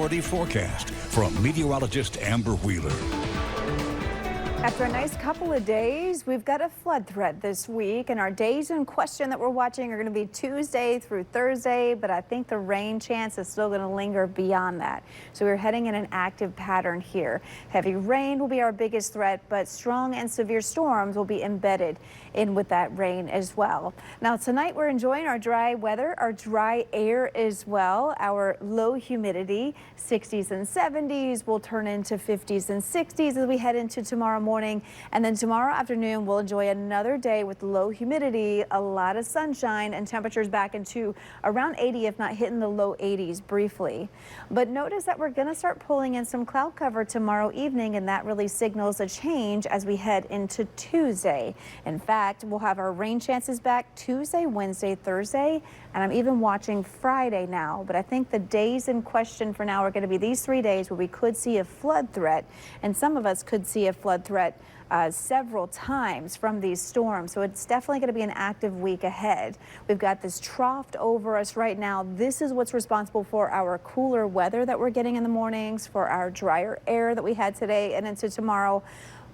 Authority forecast from meteorologist Amber Wheeler. After a nice couple of days, we've got a flood threat this week, and our days in question that we're watching are going to be Tuesday through Thursday, but I think the rain chance is still going to linger beyond that. So we're heading in an active pattern here. Heavy rain will be our biggest threat, but strong and severe storms will be embedded in with that rain as well. Now tonight we're enjoying our dry weather, our dry air as well. Our low humidity, 60s and 70s, will turn into 50s and 60s as we head into tomorrow morning. And then tomorrow afternoon, we'll enjoy another day with low humidity, a lot of sunshine, and temperatures back into around 80, if not hitting the low 80s briefly. But notice that we're going to start pulling in some cloud cover tomorrow evening, and that really signals a change as we head into Tuesday. In fact, we'll have our rain chances back Tuesday, Wednesday, Thursday, and I'm even watching Friday now. But I think the days in question for now are going to be these 3 days where we could see a flood threat, and some of us could see a flood threat several times from these storms. So it's definitely going to be an active week ahead. We've got this trough over us right now. This is what's responsible for our cooler weather that we're getting in the mornings, for our drier air that we had today and into tomorrow.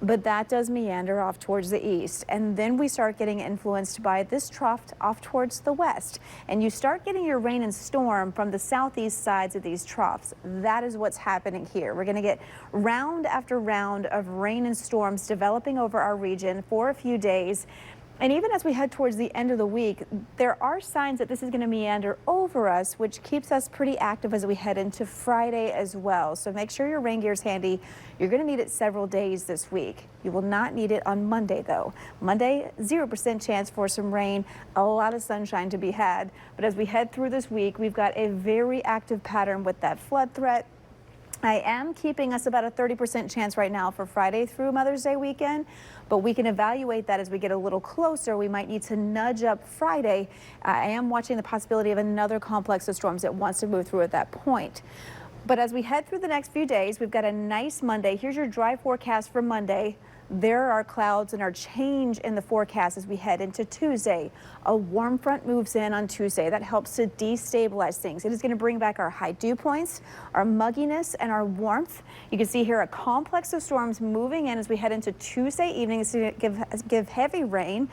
But that does meander off towards the east, and then we start getting influenced by this trough off towards the west, and you start getting your rain and storm from the southeast sides of these troughs. That is what's happening here. We're going to get round after round of rain and storms developing over our region for a few days. And even as we head towards the end of the week, there are signs that this is going to meander over us, which keeps us pretty active as we head into Friday as well. So make sure your rain gear is handy. You're going to need it several days this week. You will not need it on Monday, though. Monday, 0% chance for some rain, a lot of sunshine to be had. But as we head through this week, we've got a very active pattern with that flood threat. I am keeping us about a 30% chance right now for Friday through Mother's Day weekend, but we can evaluate that as we get a little closer. We might need to nudge up Friday. I am watching the possibility of another complex of storms that wants to move through at that point. But as we head through the next few days, we've got a nice Monday. Here's your dry forecast for Monday. There are clouds and our change in the forecast as we head into Tuesday. A warm front moves in on Tuesday. That helps to destabilize things. It is going to bring back our high dew points, our mugginess, and our warmth. You can see here a complex of storms moving in as we head into Tuesday evening to give heavy rain,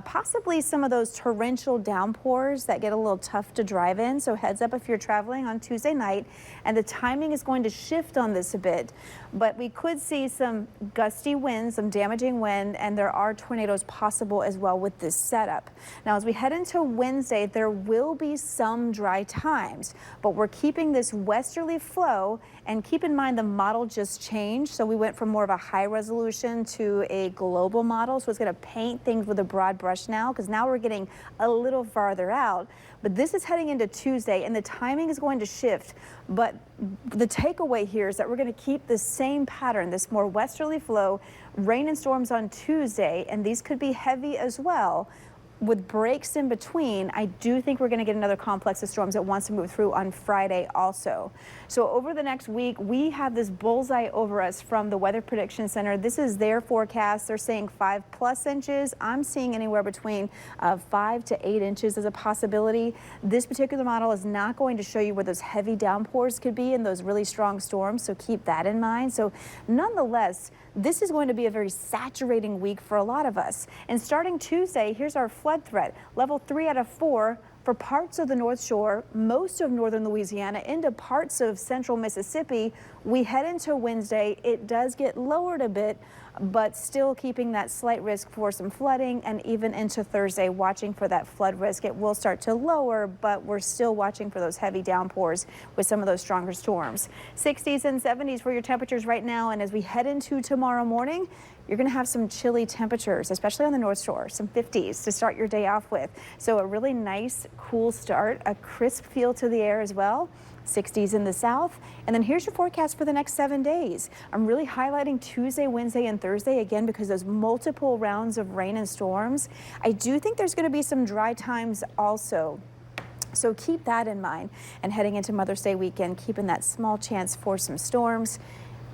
possibly some of those torrential downpours that get a little tough to drive in. So heads up if you're traveling on Tuesday night. And the timing is going to shift on this a bit. But we could see some gusty winds, some damaging wind, and there are tornadoes possible as well with this setup. Now, as we head into Wednesday, there will be some dry times, but we're keeping this westerly flow. And keep in mind the model just changed. So we went from more of a high resolution to a global model. So it's going to paint things with a broad brush now, because now we're getting a little farther out. But this is heading into Tuesday, and the timing is going to shift. But the takeaway here is that we're going to keep the same pattern, this more westerly flow, rain and storms on Tuesday, and these could be heavy as well. With breaks in between, I do think we're going to get another complex of storms that wants to move through on Friday also. So over the next week, we have this bullseye over us from the Weather Prediction Center. This is their forecast. They're saying 5+ inches. I'm seeing anywhere between 5 to 8 inches as a possibility. This particular model is not going to show you where those heavy downpours could be and those really strong storms, so keep that in mind. So nonetheless, this is going to be a very saturating week for a lot of us. And starting Tuesday, here's our flood threat, level 3 out of 4 for parts of the North Shore, most of northern Louisiana, into parts of central Mississippi. We head into Wednesday. It does get lowered a bit, but still keeping that slight risk for some flooding, and even into Thursday, watching for that flood risk. It will start to lower, but we're still watching for those heavy downpours with some of those stronger storms. 60s and 70s for your temperatures right now, and as we head into tomorrow morning, you're going to have some chilly temperatures, especially on the North Shore, some 50s to start your day off with. So a really nice, cool start, a crisp feel to the air as well. 60s in the south. And then here's your forecast for the next 7 days. I'm really highlighting Tuesday, Wednesday, and Thursday again because there's multiple rounds of rain and storms. I do think there's going to be some dry times also. So keep that in mind. And heading into Mother's Day weekend, keeping that small chance for some storms.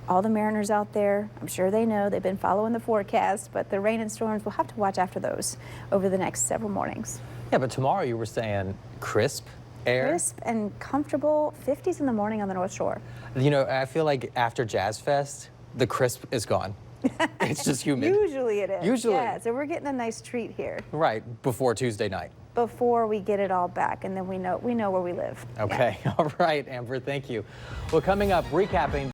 All the mariners out there, I'm sure they know, they've been following the forecast, but the rain and storms, we'll have to watch after those over the next several mornings. Yeah, but tomorrow you were saying crisp. air. Crisp and comfortable. 50s in the morning on the North Shore. You know, I feel like after Jazz Fest, the crisp is gone. It's just humid. Usually it is. Usually. Yeah, so we're getting a nice treat here Right, before Tuesday night. before we get it all back, and then we know where we live. Yeah. Okay, all right, Amber, thank you. Well, coming up, recapping